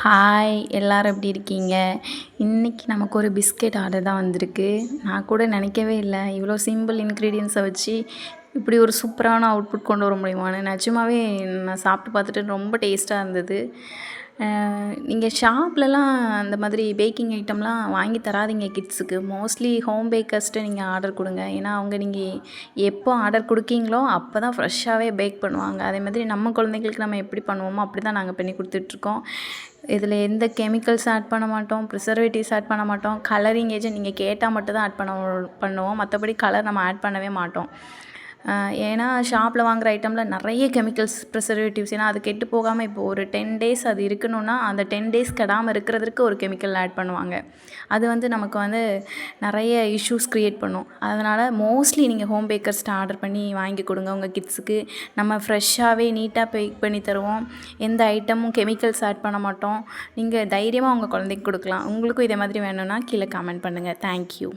Hi எல்லாரும் எப்படி இருக்கீங்க? இன்னைக்கு நமக்கு ஒரு பிஸ்கெட் ஆர்டர் தான் வந்திருக்கு. நான் கூட நினைக்கவே இல்லை இவ்வளோ சிம்பிள் இன்க்ரீடியன்ஸை வச்சு இப்படி ஒரு சூப்பரான அவுட்புட் கொண்டு வர முடியுமான்னு. நிஜமாவே நான் சாப்பிட்டு பார்த்துட்டு ரொம்ப டேஸ்ட்டாக இருந்தது. நீங்கள் ஷாப்லலாம் அந்த மாதிரி பேக்கிங் ஐட்டம்லாம் வாங்கி தராதீங்க கிட்ஸுக்கு. மோஸ்ட்லி ஹோம் பேக்கர்ஸ்ட்டு நீங்கள் ஆர்டர் கொடுங்க. ஏன்னா அவங்க நீங்கள் எப்போ ஆர்டர் கொடுக்கீங்களோ அப்போ தான் ஃப்ரெஷ்ஷாகவே பேக் பண்ணுவாங்க. அதே மாதிரி நம்ம குழந்தைங்களுக்கு நம்ம எப்படி பண்ணுவோமோ அப்படி தான் நாங்கள் பண்ணி கொடுத்துட்ருக்கோம். இதில் எந்த கெமிக்கல்ஸும் ஆட் பண்ண மாட்டோம், ப்ரிசர்வேட்டிவ்ஸ் ஆட் பண்ண மாட்டோம். கலரிங் ஏஜென்ட் நீங்கள் கேட்டால் மட்டும் தான் ஆட் பண்ணுவோம். மற்றபடி கலர் நம்ம ஆட் பண்ணவே மாட்டோம். ஏன்னா ஷாப்பில் வாங்குகிற ஐட்டமில் நிறைய கெமிக்கல்ஸ், ப்ரிசர்வேட்டிவ்ஸ். ஏன்னா அது கெட்டு போகாமல் இப்போ ஒரு 10 டேஸ் அது இருக்கணும்னா அந்த 10 டேஸ் கெடாமல் இருக்கிறதுக்கு ஒரு கெமிக்கல் ஆட் பண்ணுவாங்க. அது நமக்கு நிறைய இஷ்யூஸ் க்ரியேட் பண்ணும். அதனால் மோஸ்ட்லி நீங்கள் ஹோம் பேக்கர்ஸ்ட்டு ஆர்டர் பண்ணி வாங்கி கொடுங்க உங்கள் கிட்ஸுக்கு. நம்ம ஃப்ரெஷ்ஷாகவே நீட்டாக பேக் பண்ணி தருவோம். எந்த ஐட்டமும் கெமிக்கல்ஸ் ஆட் பண்ண மாட்டோம். நீங்கள் தைரியமாக உங்கள் குழந்தைக்கு கொடுக்கலாம். உங்களுக்கும் இதே மாதிரி வேணும்னா கீழே கமெண்ட் பண்ணுங்கள். தேங்க்யூ.